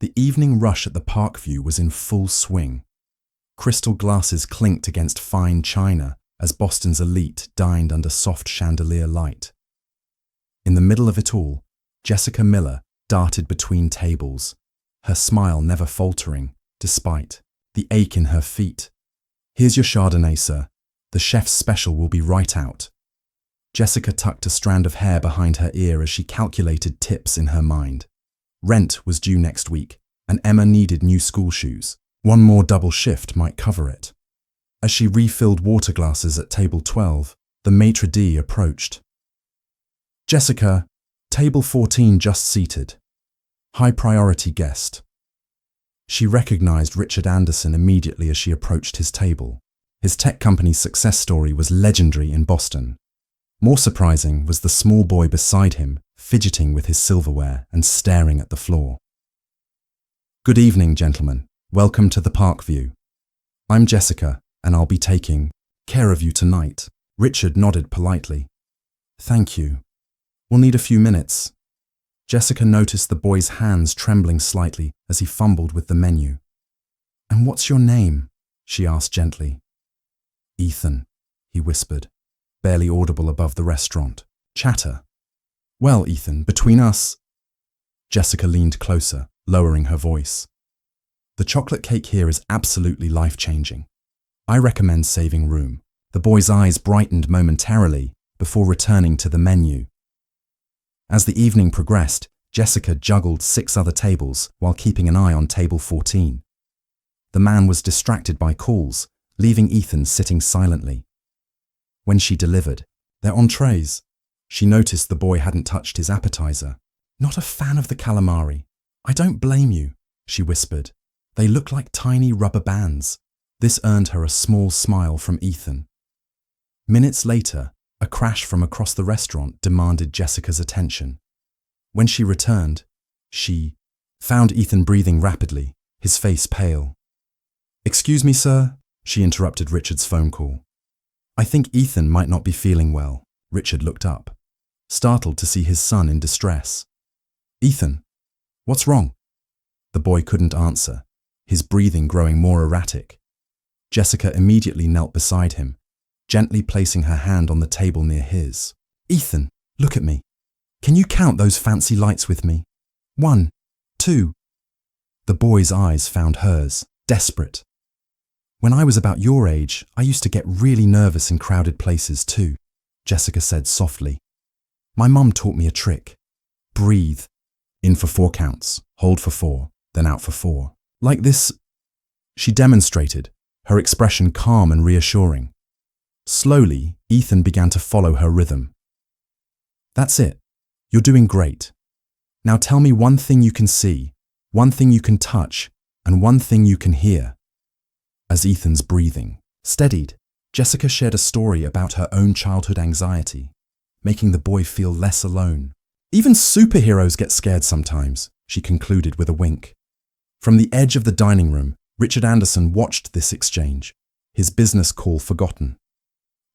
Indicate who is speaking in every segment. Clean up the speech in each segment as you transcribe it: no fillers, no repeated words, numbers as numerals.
Speaker 1: The evening rush at the Parkview was in full swing. Crystal glasses clinked against fine china as Boston's elite dined under soft chandelier light. In the middle of it all, Jessica Miller darted between tables, her smile never faltering, despite the ache in her feet. "Here's your Chardonnay, sir. The chef's special will be right out." Jessica tucked a strand of hair behind her ear as she calculated tips in her mind. Rent was due next week, and Emma needed new school shoes. One more double shift might cover it. As she refilled water glasses at table 12, the maitre d' approached. "Jessica, table 14 just seated. High priority guest." She recognized Richard Anderson immediately as she approached his table. His tech company's success story was legendary in Boston. More surprising was the small boy beside him, fidgeting with his silverware and staring at the floor. "Good evening, gentlemen. Welcome to the Parkview. I'm Jessica, and I'll be taking care of you tonight." Richard nodded politely. "Thank you. We'll need a few minutes." Jessica noticed the boy's hands trembling slightly as he fumbled with the menu. "And what's your name?" she asked gently. "Ethan," he whispered, barely audible above the restaurant chatter. "Well, Ethan, between us—" Jessica leaned closer, lowering her voice. "The chocolate cake here is absolutely life-changing. I recommend saving room." The boy's eyes brightened momentarily before returning to the menu. As the evening progressed, Jessica juggled 6 other tables while keeping an eye on table 14. The man was distracted by calls, leaving Ethan sitting silently. When she delivered their entrees, she noticed the boy hadn't touched his appetizer. "Not a fan of the calamari. I don't blame you," she whispered. "They look like tiny rubber bands." This earned her a small smile from Ethan. Minutes later, a crash from across the restaurant demanded Jessica's attention. When she returned, she found Ethan breathing rapidly, his face pale. "Excuse me, sir," she interrupted Richard's phone call. "I think Ethan might not be feeling well." Richard looked up, startled to see his son in distress. "Ethan, what's wrong?" The boy couldn't answer, his breathing growing more erratic. Jessica immediately knelt beside him, gently placing her hand on the table near his. "Ethan, look at me. Can you count those fancy lights with me? 1, 2. The boy's eyes found hers, desperate. "When I was about your age, I used to get really nervous in crowded places too," Jessica said softly. "My mum taught me a trick. Breathe. In for 4 counts, hold for 4, then out for 4. Like this." She demonstrated, her expression calm and reassuring. Slowly, Ethan began to follow her rhythm. "That's it. You're doing great. Now tell me one thing you can see, one thing you can touch, and one thing you can hear." As Ethan's breathing steadied, Jessica shared a story about her own childhood anxiety, making the boy feel less alone. "Even superheroes get scared sometimes," she concluded with a wink. From the edge of the dining room, Richard Anderson watched this exchange, his business call forgotten.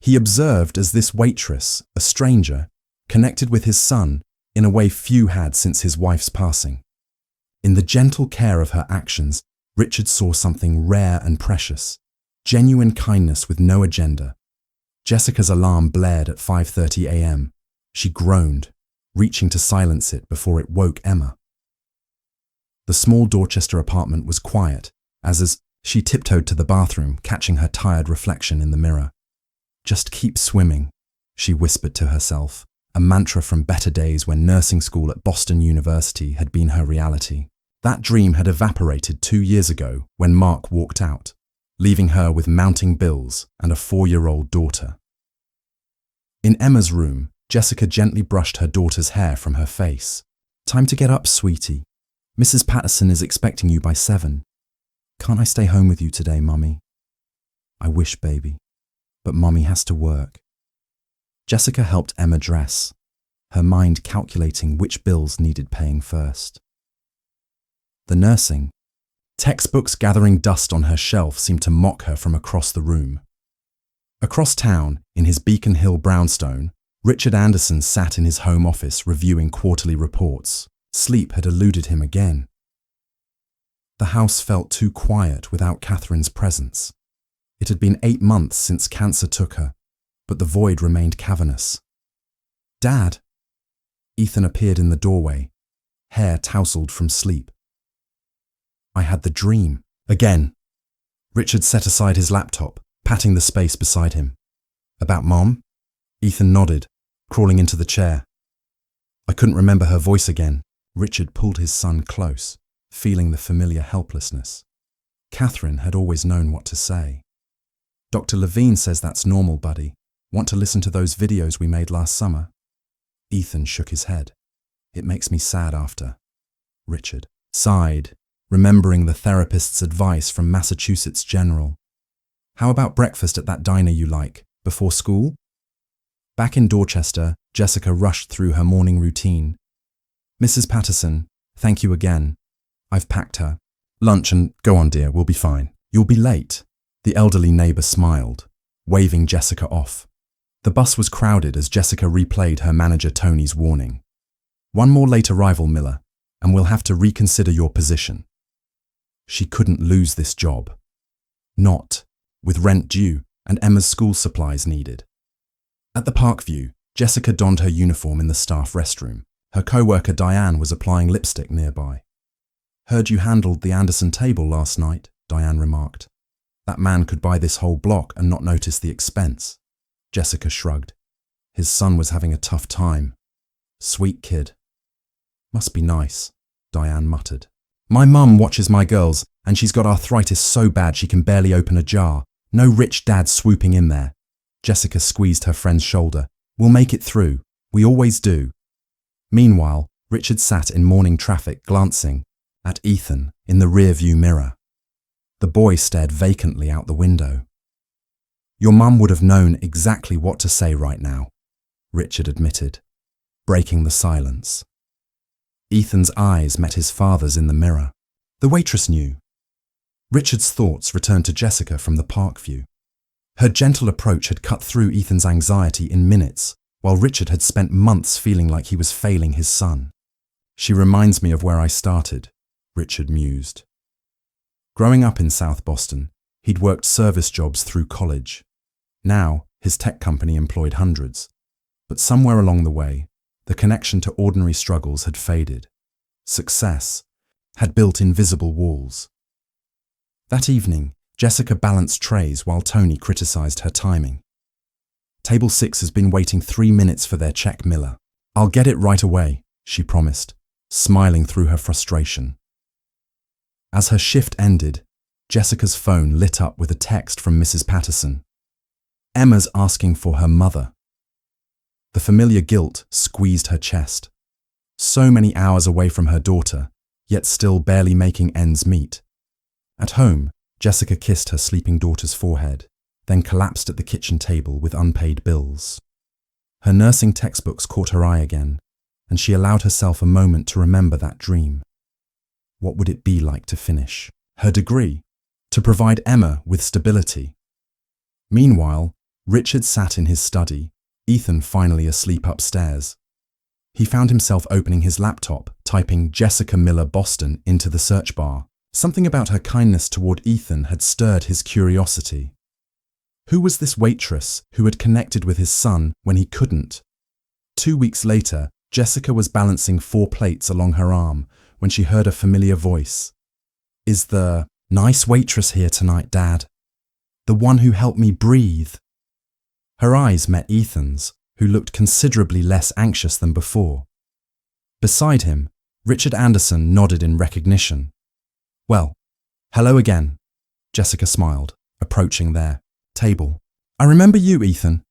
Speaker 1: He observed as this waitress, a stranger, connected with his son in a way few had since his wife's passing. In the gentle care of her actions, Richard saw something rare and precious, genuine kindness with no agenda. Jessica's alarm blared at 5:30 a.m. She groaned, reaching to silence it before it woke Emma. The small Dorchester apartment was quiet, as she tiptoed to the bathroom, catching her tired reflection in the mirror. "Just keep swimming," she whispered to herself, a mantra from better days when nursing school at Boston University had been her reality. That dream had evaporated 2 years ago when Mark walked out, leaving her with mounting bills and a 4-year-old daughter. In Emma's room, Jessica gently brushed her daughter's hair from her face. "Time to get up, sweetie. Mrs. Patterson is expecting you by 7. Can't I stay home with you today, Mummy?" "I wish, baby, but Mummy has to work." Jessica helped Emma dress, her mind calculating which bills needed paying first. The nursing textbooks gathering dust on her shelf seemed to mock her from across the room. Across town, in his Beacon Hill brownstone, Richard Anderson sat in his home office reviewing quarterly reports. Sleep had eluded him again. The house felt too quiet without Catherine's presence. It had been 8 months since cancer took her, but the void remained cavernous. "Dad!" Ethan appeared in the doorway, hair tousled from sleep. "I had the dream." Again. Richard set aside his laptop, patting the space beside him. "About Mom?" Ethan nodded, crawling into the chair. I couldn't remember her voice again. Richard pulled his son close, feeling the familiar helplessness. Catherine had always known what to say. "Dr. Levine says that's normal, buddy. Want to listen to those videos we made last summer?" Ethan shook his head. "It makes me sad after." Richard sighed, remembering the therapist's advice from Massachusetts General. "How about breakfast at that diner you like, before school?" Back in Dorchester, Jessica rushed through her morning routine. "Mrs. Patterson, thank you again. I've packed her. Lunch and go on, dear, we'll be fine. You'll be late." The elderly neighbour smiled, waving Jessica off. The bus was crowded as Jessica replayed her manager Tony's warning. "One more late arrival, Miller, and we'll have to reconsider your position." She couldn't lose this job. Not with rent due and Emma's school supplies needed. At the Parkview, Jessica donned her uniform in the staff restroom. Her co-worker Diane was applying lipstick nearby. "Heard you handled the Anderson table last night," Diane remarked. "That man could buy this whole block and not notice the expense." Jessica shrugged. His son was having a tough time. "Sweet kid." "Must be nice," Diane muttered. "My mum watches my girls, and she's got arthritis so bad she can barely open a jar. No rich dad swooping in there." Jessica squeezed her friend's shoulder. "We'll make it through. We always do." Meanwhile, Richard sat in morning traffic glancing at Ethan in the rear-view mirror. The boy stared vacantly out the window. "Your mum would have known exactly what to say right now," Richard admitted, breaking the silence. Ethan's eyes met his father's in the mirror. The waitress knew. Richard's thoughts returned to Jessica from the Parkview. Her gentle approach had cut through Ethan's anxiety in minutes, while Richard had spent months feeling like he was failing his son. "She reminds me of where I started," Richard mused. Growing up in South Boston, he'd worked service jobs through college. Now, his tech company employed hundreds. But somewhere along the way, the connection to ordinary struggles had faded. Success had built invisible walls. That evening, Jessica balanced trays while Tony criticized her timing. "Table 6 has been waiting 3 minutes for their check, Miller." "I'll get it right away," she promised, smiling through her frustration. As her shift ended, Jessica's phone lit up with a text from Mrs. Patterson. "Emma's asking for her mother." The familiar guilt squeezed her chest. So many hours away from her daughter, yet still barely making ends meet. At home, Jessica kissed her sleeping daughter's forehead, then collapsed at the kitchen table with unpaid bills. Her nursing textbooks caught her eye again, and she allowed herself a moment to remember that dream. What would it be like to finish her degree, to provide Emma with stability? Meanwhile, Richard sat in his study, Ethan finally asleep upstairs. He found himself opening his laptop, typing Jessica Miller Boston into the search bar. Something about her kindness toward Ethan had stirred his curiosity. Who was this waitress who had connected with his son when he couldn't? 2 weeks later, Jessica was balancing 4 plates along her arm when she heard a familiar voice. "Is the nice waitress here tonight, Dad? The one who helped me breathe?" Her eyes met Ethan's, who looked considerably less anxious than before. Beside him, Richard Anderson nodded in recognition. "Well, hello again," Jessica smiled, approaching their table. "I remember you, Ethan.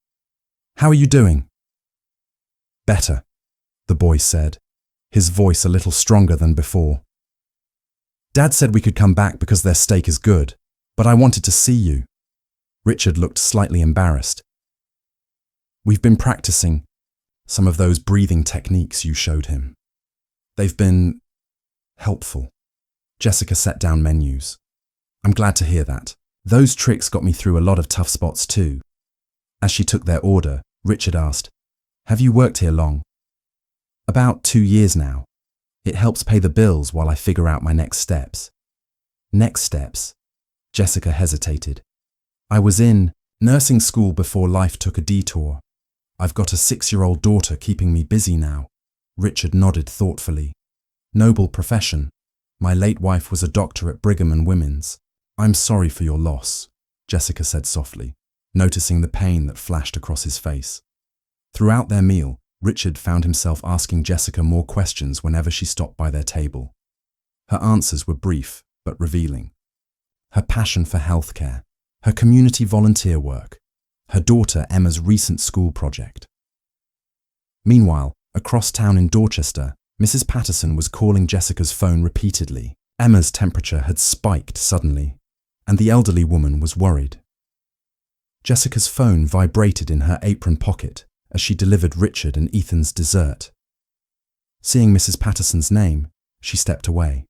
Speaker 1: How are you doing?" "Better," the boy said, his voice a little stronger than before. "Dad said we could come back because their steak is good, but I wanted to see you." Richard looked slightly embarrassed. "We've been practicing some of those breathing techniques you showed him. They've been helpful." Jessica set down menus. "I'm glad to hear that. Those tricks got me through a lot of tough spots too." As she took their order, Richard asked, "Have you worked here long?" "About 2 years now. It helps pay the bills while I figure out my next steps." Next steps. Jessica hesitated. I was in nursing school before life took a detour. I've got a 6-year-old daughter keeping me busy now. Richard nodded thoughtfully. Noble profession. My late wife was a doctor at Brigham and Women's. I'm sorry for your loss, Jessica said softly, noticing the pain that flashed across his face. Throughout their meal, Richard found himself asking Jessica more questions whenever she stopped by their table. Her answers were brief but revealing. Her passion for healthcare, her community volunteer work, her daughter Emma's recent school project. Meanwhile, across town in Dorchester, Mrs. Patterson was calling Jessica's phone repeatedly. Emma's temperature had spiked suddenly, and the elderly woman was worried. Jessica's phone vibrated in her apron pocket as she delivered Richard and Ethan's dessert. Seeing Mrs. Patterson's name, she stepped away.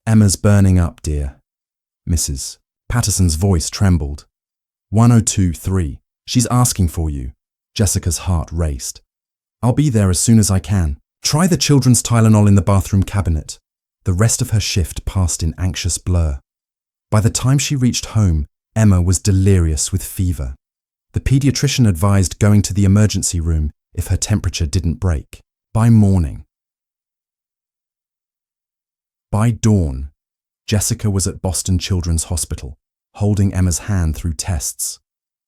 Speaker 1: Emma's burning up, dear. Mrs. Patterson's voice trembled. 1023. She's asking for you. Jessica's heart raced. I'll be there as soon as I can. Try the children's Tylenol in the bathroom cabinet. The rest of her shift passed in anxious blur. By the time she reached home, Emma was delirious with fever. The pediatrician advised going to the emergency room if her temperature didn't break. By morning. By dawn, Jessica was at Boston Children's Hospital, holding Emma's hand through tests.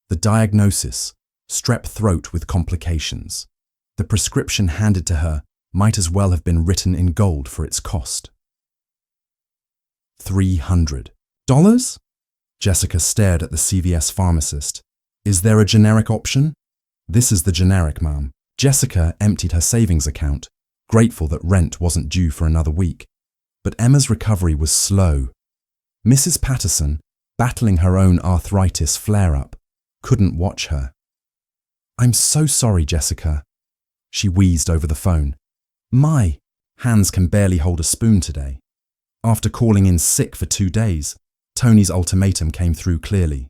Speaker 1: The diagnosis, strep throat with complications. The prescription handed to her might as well have been written in gold for its cost. $300. Jessica stared at the CVS pharmacist. Is there a generic option? This is the generic, ma'am. Jessica emptied her savings account, grateful that rent wasn't due for another week. But Emma's recovery was slow. Mrs. Patterson, battling her own arthritis flare-up, couldn't watch her. I'm so sorry, Jessica. She wheezed over the phone. My hands can barely hold a spoon today. After calling in sick for 2 days, Tony's ultimatum came through clearly.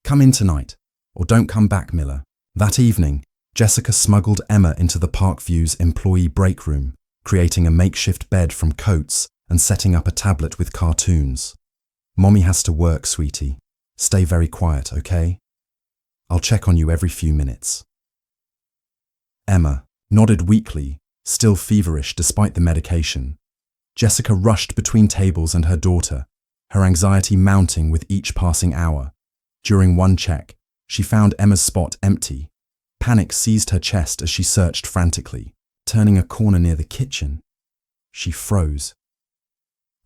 Speaker 1: Come in tonight, or don't come back, Miller. That evening, Jessica smuggled Emma into the Parkview's employee break room, creating a makeshift bed from coats and setting up a tablet with cartoons. Mommy has to work, sweetie. Stay very quiet, okay? I'll check on you every few minutes. Emma nodded weakly, still feverish despite the medication. Jessica rushed between tables and her daughter, her anxiety mounting with each passing hour. During one check, she found Emma's spot empty. Panic seized her chest as she searched frantically, turning a corner near the kitchen. She froze.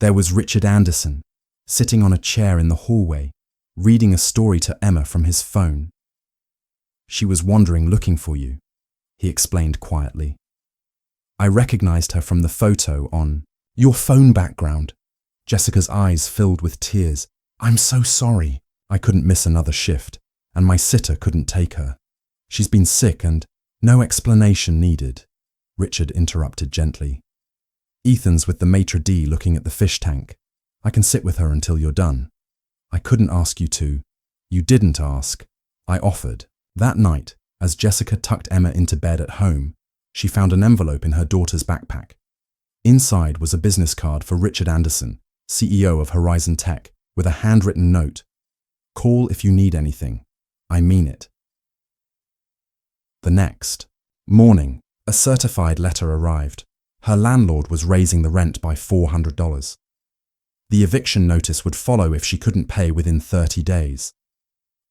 Speaker 1: There was Richard Anderson, sitting on a chair in the hallway, reading a story to Emma from his phone. She was wandering looking for you, he explained quietly. I recognized her from the photo on your phone background. Jessica's eyes filled with tears. I'm so sorry. I couldn't miss another shift, and my sitter couldn't take her. She's been sick and no explanation needed, Richard interrupted gently. Ethan's with the maitre d' looking at the fish tank. I can sit with her until you're done. I couldn't ask you to. You didn't ask. I offered. That night, as Jessica tucked Emma into bed at home, she found an envelope in her daughter's backpack. Inside was a business card for Richard Anderson, CEO of Horizon Tech, with a handwritten note. Call if you need anything. I mean it. The next morning, a certified letter arrived. Her landlord was raising the rent by $400. The eviction notice would follow if she couldn't pay within 30 days.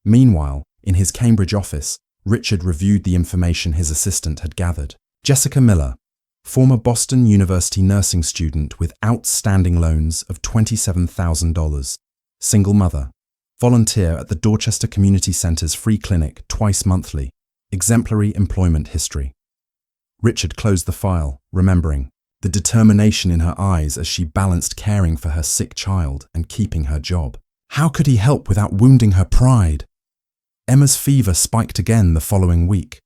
Speaker 1: Meanwhile, in his Cambridge office, Richard reviewed the information his assistant had gathered. Jessica Miller, former Boston University nursing student with outstanding loans of $27,000, single mother, volunteer at the Dorchester Community Center's free clinic twice monthly, exemplary employment history. Richard closed the file, remembering the determination in her eyes as she balanced caring for her sick child and keeping her job. How could he help without wounding her pride? Emma's fever spiked again the following week.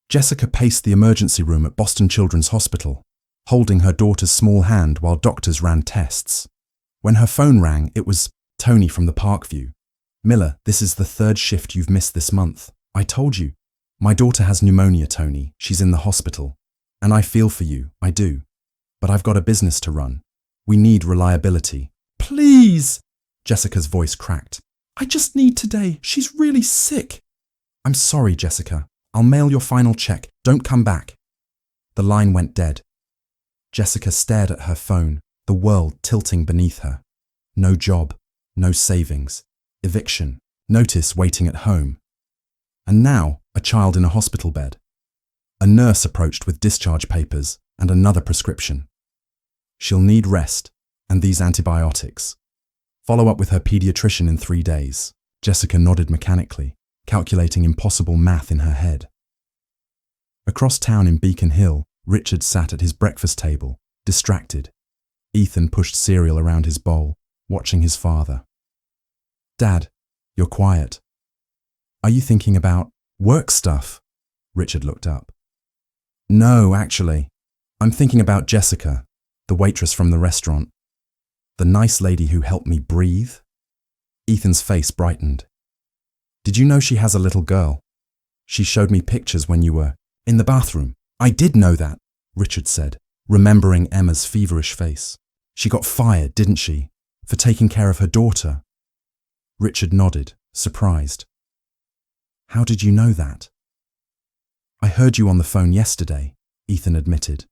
Speaker 1: Jessica paced the emergency room at Boston Children's Hospital, holding her daughter's small hand while doctors ran tests. When her phone rang, it was Tony from the Parkview. Miller, this is the 3rd shift you've missed this month. I told you. My daughter has pneumonia, Tony. She's in the hospital. And I feel for you, I do. But I've got a business to run. We need reliability. Please. Please! Jessica's voice cracked. I just need today. She's really sick. I'm sorry, Jessica. I'll mail your final check. Don't come back. The line went dead. Jessica stared at her phone, the world tilting beneath her. No job, no savings, eviction, notice waiting at home. And now, a child in a hospital bed. A nurse approached with discharge papers and another prescription. She'll need rest and these antibiotics. Follow up with her pediatrician in 3 days. Jessica nodded mechanically, calculating impossible math in her head. Across town in Beacon Hill, Richard sat at his breakfast table, distracted. Ethan pushed cereal around his bowl, watching his father. Dad, you're quiet. Are you thinking about work stuff? Richard looked up. No, actually. I'm thinking about Jessica, the waitress from the restaurant. The nice lady who helped me breathe. Ethan's face brightened. Did you know she has a little girl? She showed me pictures when you were in the bathroom. I did know that, Richard said, remembering Emma's feverish face. She got fired, didn't she, for taking care of her daughter? Richard nodded, surprised. How did you know that? I heard you on the phone yesterday, Ethan admitted.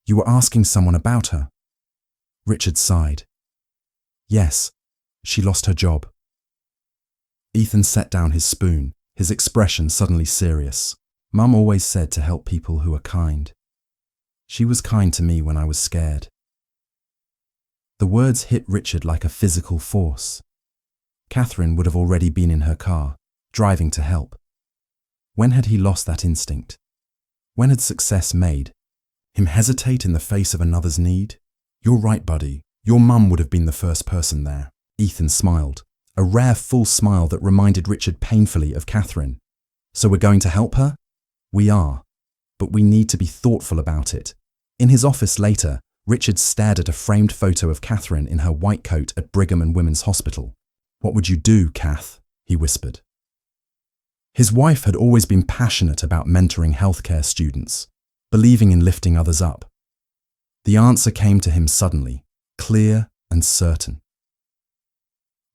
Speaker 1: You were asking someone about her. Richard sighed. Yes, she lost her job. Ethan set down his spoon, his expression suddenly serious. Mum always said to help people who are kind. She was kind to me when I was scared. The words hit Richard like a physical force. Catherine would have already been in her car, driving to help. When had he lost that instinct? When had success made him hesitate in the face of another's need? You're right, buddy. Your mum would have been the first person there. Ethan smiled, a rare full smile that reminded Richard painfully of Catherine. So we're going to help her? We are, but we need to be thoughtful about it. In his office later, Richard stared at a framed photo of Catherine in her white coat at Brigham and Women's Hospital. What would you do, Kath? He whispered. His wife had always been passionate about mentoring healthcare students, believing in lifting others up. The answer came to him suddenly, clear and certain.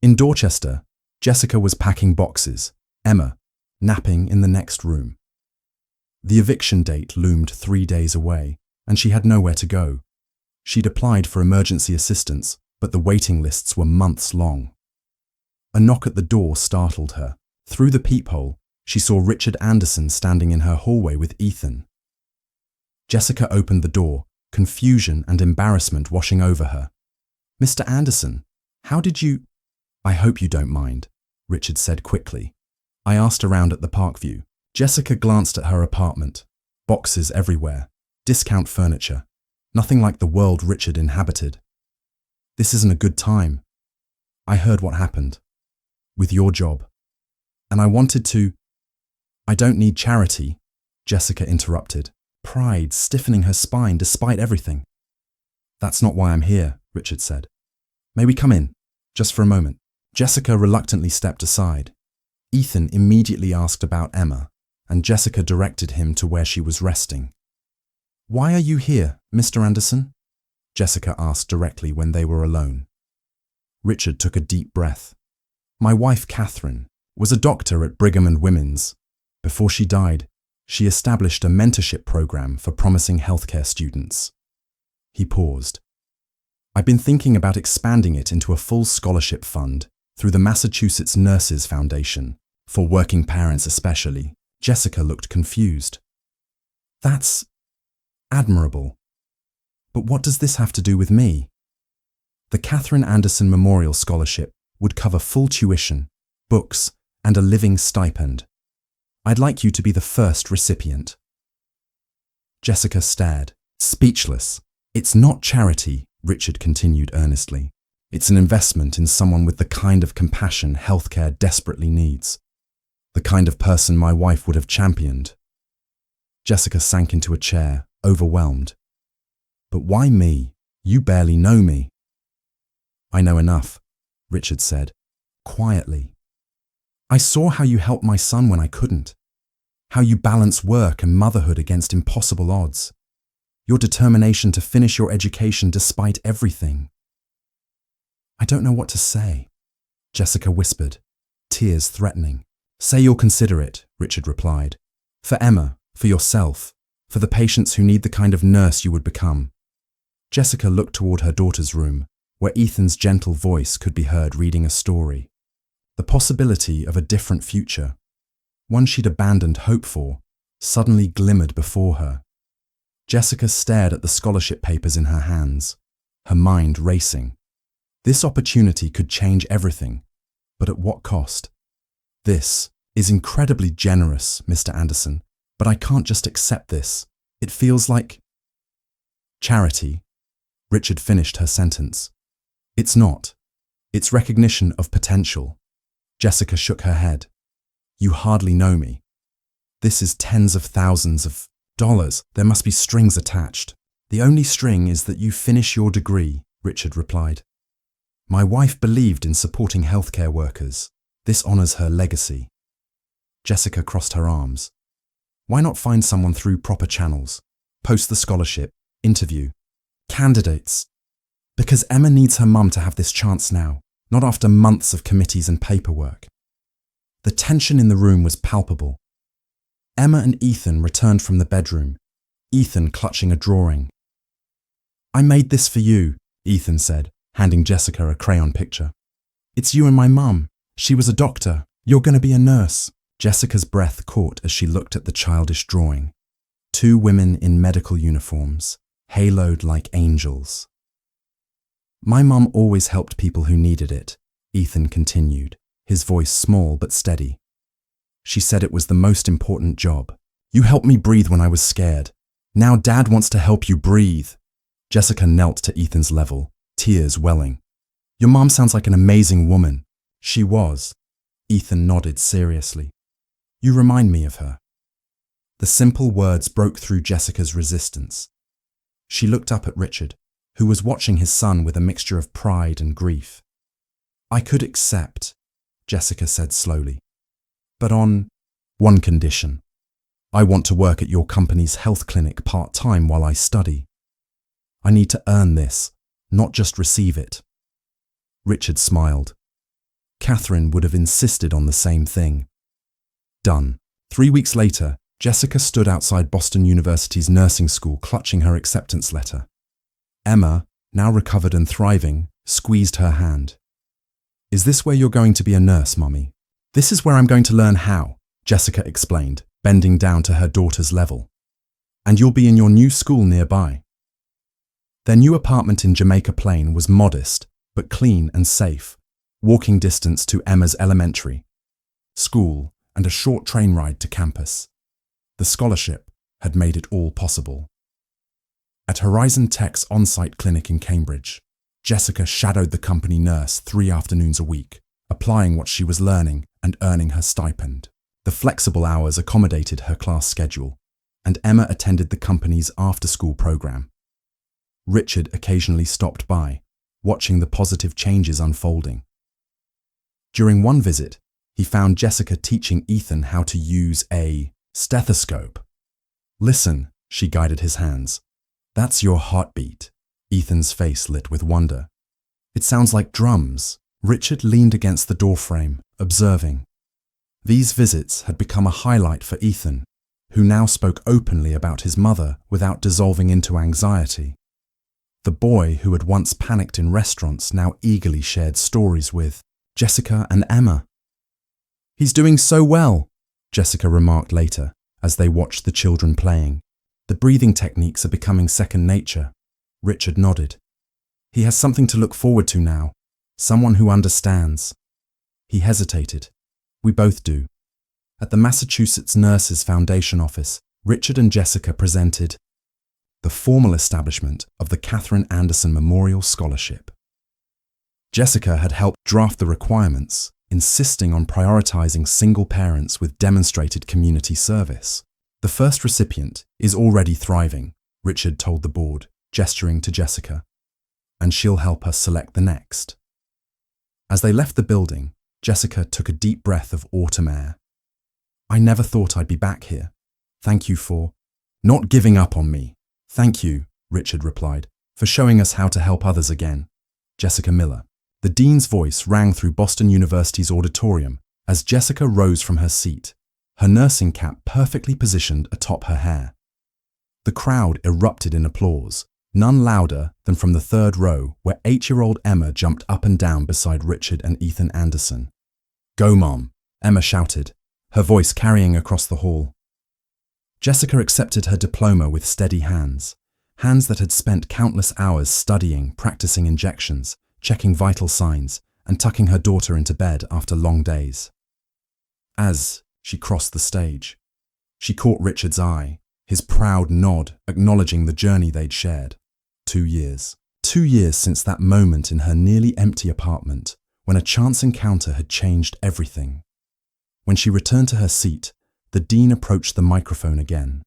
Speaker 1: In Dorchester, Jessica was packing boxes, Emma napping in the next room. The eviction date loomed 3 days away, and she had nowhere to go. She'd applied for emergency assistance, but the waiting lists were months long. A knock at the door startled her. Through the peephole, she saw Richard Anderson standing in her hallway with Ethan. Jessica opened the door, confusion and embarrassment washing over her. Mr. Anderson, how did you... I hope you don't mind, Richard said quickly. I asked around at the Parkview. Jessica glanced at her apartment. Boxes everywhere, discount furniture, nothing like the world Richard inhabited. This isn't a good time. I heard what happened. With your job. And I wanted to... I don't need charity, Jessica interrupted, pride stiffening her spine despite everything. That's not why I'm here, Richard said. May we come in, just for a moment? Jessica reluctantly stepped aside. Ethan immediately asked about Emma, and Jessica directed him to where she was resting. Why are you here, Mr. Anderson? Jessica asked directly when they were alone. Richard took a deep breath. My wife, Catherine, was a doctor at Brigham and Women's. Before she died, she established a mentorship program for promising healthcare students. He paused. I've been thinking about expanding it into a full scholarship fund through the Massachusetts Nurses Foundation, for working parents especially. Jessica looked confused. That's admirable. But what does this have to do with me? The Catherine Anderson Memorial Scholarship would cover full tuition, books, and a living stipend. I'd like you to be the first recipient. Jessica stared, speechless. It's not charity, Richard continued earnestly. It's an investment in someone with the kind of compassion healthcare desperately needs. The kind of person my wife would have championed. Jessica sank into a chair, overwhelmed. But why me? You barely know me. I know enough, Richard said, quietly. I saw how you helped my son when I couldn't. How you balance work and motherhood against impossible odds. Your determination to finish your education despite everything. I don't know what to say, Jessica whispered, tears threatening. Say you'll consider it, Richard replied. For Emma, for yourself, for the patients who need the kind of nurse you would become. Jessica looked toward her daughter's room, where Ethan's gentle voice could be heard reading a story. The possibility of a different future, one she'd abandoned hope for, suddenly glimmered before her. Jessica stared at the scholarship papers in her hands, her mind racing. This opportunity could change everything, but at what cost? This is incredibly generous, Mr. Anderson, but I can't just accept this. It feels like charity. Richard finished her sentence. It's not. It's recognition of potential. Jessica shook her head. You hardly know me. This is tens of thousands of dollars. There must be strings attached. The only string is that you finish your degree, Richard replied. My wife believed in supporting healthcare workers. This honors her legacy. Jessica crossed her arms. Why not find someone through proper channels? Post the scholarship, interview. Candidates. Because Emma needs her mum to have this chance now, not after months of committees and paperwork. The tension in the room was palpable. Emma and Ethan returned from the bedroom, Ethan clutching a drawing. I made this for you, Ethan said, handing Jessica a crayon picture. It's you and my mum. She was a doctor. You're going to be a nurse. Jessica's breath caught as she looked at the childish drawing. Two women in medical uniforms, haloed like angels. My mum always helped people who needed it, Ethan continued, his voice small but steady. She said it was the most important job. You helped me breathe when I was scared. Now Dad wants to help you breathe. Jessica knelt to Ethan's level, tears welling. Your mum sounds like an amazing woman. She was. Ethan nodded seriously. You remind me of her. The simple words broke through Jessica's resistance. She looked up at Richard, who was watching his son with a mixture of pride and grief. I could accept, Jessica said slowly, but on one condition. I want to work at your company's health clinic part-time while I study. I need to earn this, not just receive it. Richard smiled. Catherine would have insisted on the same thing. Done. 3 weeks later, Jessica stood outside Boston University's nursing school clutching her acceptance letter. Emma, now recovered and thriving, squeezed her hand. Is this where you're going to be a nurse, Mummy? This is where I'm going to learn how, Jessica explained, bending down to her daughter's level. And you'll be in your new school nearby. Their new apartment in Jamaica Plain was modest, but clean and safe, walking distance to Emma's elementary, school, and a short train ride to campus. The scholarship had made it all possible. At Horizon Tech's on-site clinic in Cambridge, Jessica shadowed the company nurse 3 afternoons a week, applying what she was learning and earning her stipend. The flexible hours accommodated her class schedule, and Emma attended the company's after-school program. Richard occasionally stopped by, watching the positive changes unfolding. During one visit, he found Jessica teaching Ethan how to use a stethoscope. Listen, she guided his hands. That's your heartbeat. Ethan's face lit with wonder. It sounds like drums. Richard leaned against the doorframe, observing. These visits had become a highlight for Ethan, who now spoke openly about his mother without dissolving into anxiety. The boy who had once panicked in restaurants now eagerly shared stories with Jessica and Emma. He's doing so well, Jessica remarked later as they watched the children playing. The breathing techniques are becoming second nature. Richard nodded. He has something to look forward to now, someone who understands. He hesitated. We both do. At the Massachusetts Nurses Foundation office, Richard and Jessica presented the formal establishment of the Catherine Anderson Memorial Scholarship. Jessica had helped draft the requirements, insisting on prioritizing single parents with demonstrated community service. The first recipient is already thriving, Richard told the board, gesturing to Jessica, and she'll help us select the next. As they left the building, Jessica took a deep breath of autumn air. I never thought I'd be back here. Thank you for not giving up on me. Thank you, Richard replied, for showing us how to help others again. Jessica Miller. The The dean's voice rang through Boston University's auditorium as Jessica rose from her seat, her nursing cap perfectly positioned atop her hair. The crowd erupted in applause, none louder than from the third row where 8-year-old Emma jumped up and down beside Richard and Ethan Anderson. "Go, Mom," Emma shouted, her voice carrying across the hall. Jessica accepted her diploma with steady hands that had spent countless hours studying, practicing injections, checking vital signs, and tucking her daughter into bed after long days. As she crossed the stage, she caught Richard's eye, his proud nod acknowledging the journey they'd shared. 2 years. 2 years since that moment in her nearly empty apartment when a chance encounter had changed everything. When she returned to her seat, the dean approached the microphone again.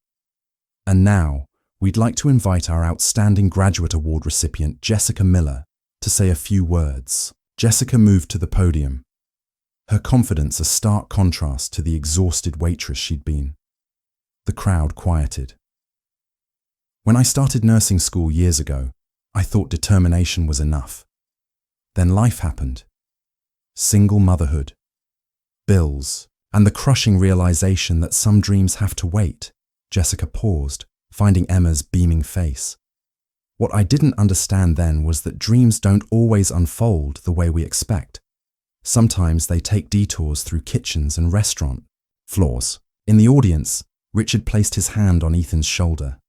Speaker 1: "And now, we'd like to invite our Outstanding Graduate Award recipient, Jessica Miller, to say a few words." Jessica moved to the podium, her confidence a stark contrast to the exhausted waitress she'd been. The crowd quieted. "When I started nursing school years ago, I thought determination was enough. Then life happened. Single motherhood, bills, and the crushing realization that some dreams have to wait." Jessica paused, finding Emma's beaming face. "What I didn't understand then was that dreams don't always unfold the way we expect. Sometimes they take detours through kitchens and restaurant floors." In the audience, Richard placed his hand on Ethan's shoulder.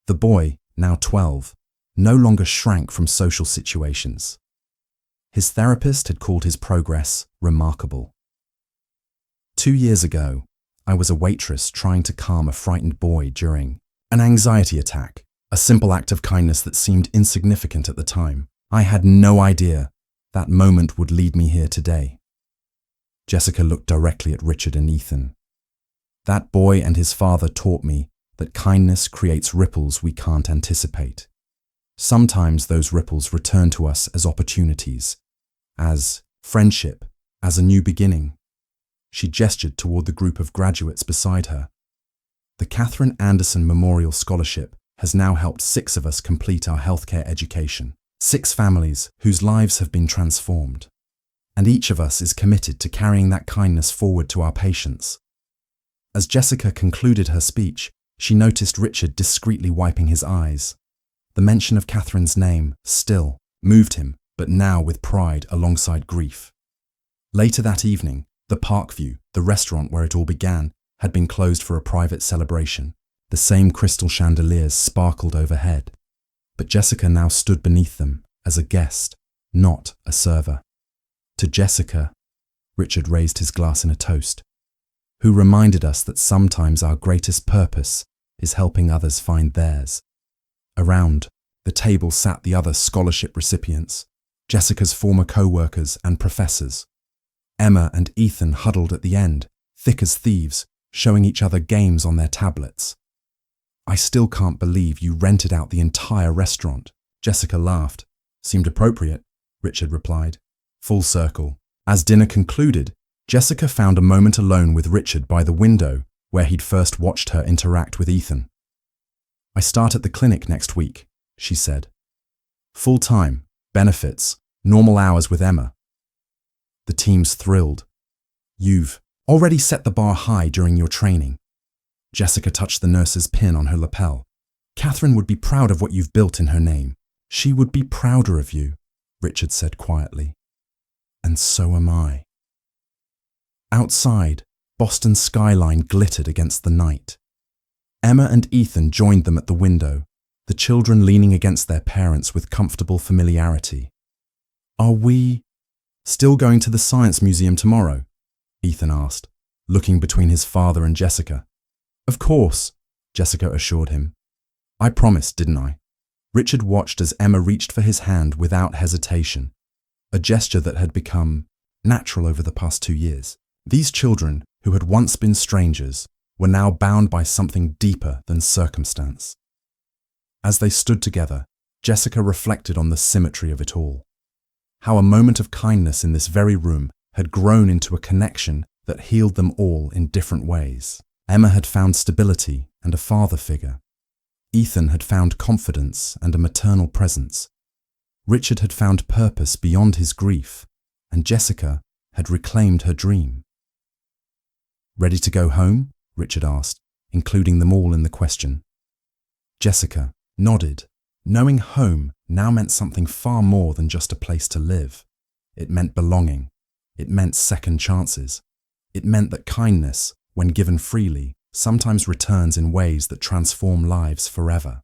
Speaker 1: The boy, now 12, no longer shrank from social situations. His therapist had called his progress remarkable. 2 years ago, I was a waitress trying to calm a frightened boy during an anxiety attack, a simple act of kindness that seemed insignificant at the time. I had no idea that moment would lead me here today. Jessica looked directly at Richard and Ethan. That boy and his father taught me that kindness creates ripples we can't anticipate. Sometimes those ripples return to us as opportunities, as friendship, as a new beginning. She gestured toward the group of graduates beside her. The Catherine Anderson Memorial Scholarship has now helped 6 of us complete our healthcare education. 6 families whose lives have been transformed. And each of us is committed to carrying that kindness forward to our patients. As Jessica concluded her speech, she noticed Richard discreetly wiping his eyes. The mention of Catherine's name still moved him, but now with pride alongside grief. Later that evening, the Parkview, the restaurant where it all began, had been closed for a private celebration. The same crystal chandeliers sparkled overhead, but Jessica now stood beneath them as a guest, not a server. To Jessica, Richard raised his glass in a toast, who reminded us that sometimes our greatest purpose is helping others find theirs. Around the table sat the other scholarship recipients, Jessica's former co-workers and professors. Emma and Ethan huddled at the end, thick as thieves, showing each other games on their tablets. "I still can't believe you rented out the entire restaurant." Jessica laughed. "Seemed appropriate," Richard replied. Full circle. As dinner concluded, Jessica found a moment alone with Richard by the window where he'd first watched her interact with Ethan. "I start at the clinic next week," she said. "Full-time, benefits, normal hours with Emma." The team's thrilled. "You've already set the bar high during your training." Jessica touched the nurse's pin on her lapel. "Catherine would be proud of what you've built in her name. She would be prouder of you," Richard said quietly. "And so am I." Outside, Boston's skyline glittered against the night. Emma and Ethan joined them at the window, the children leaning against their parents with comfortable familiarity. "Are we still going to the Science Museum tomorrow?" Ethan asked, looking between his father and Jessica. "Of course," Jessica assured him. "I promised, didn't I?" Richard watched as Emma reached for his hand without hesitation, a gesture that had become natural over the past 2 years. These children, who had once been strangers, were now bound by something deeper than circumstance. As they stood together, Jessica reflected on the symmetry of it all. How a moment of kindness in this very room had grown into a connection that healed them all in different ways. Emma had found stability and a father figure. Ethan had found confidence and a maternal presence. Richard had found purpose beyond his grief, and Jessica had reclaimed her dream. "Ready to go home?" Richard asked, including them all in the question. Jessica nodded, knowing home now meant something far more than just a place to live. It meant belonging. It meant second chances. It meant that kindness, when given freely, sometimes returns in ways that transform lives forever.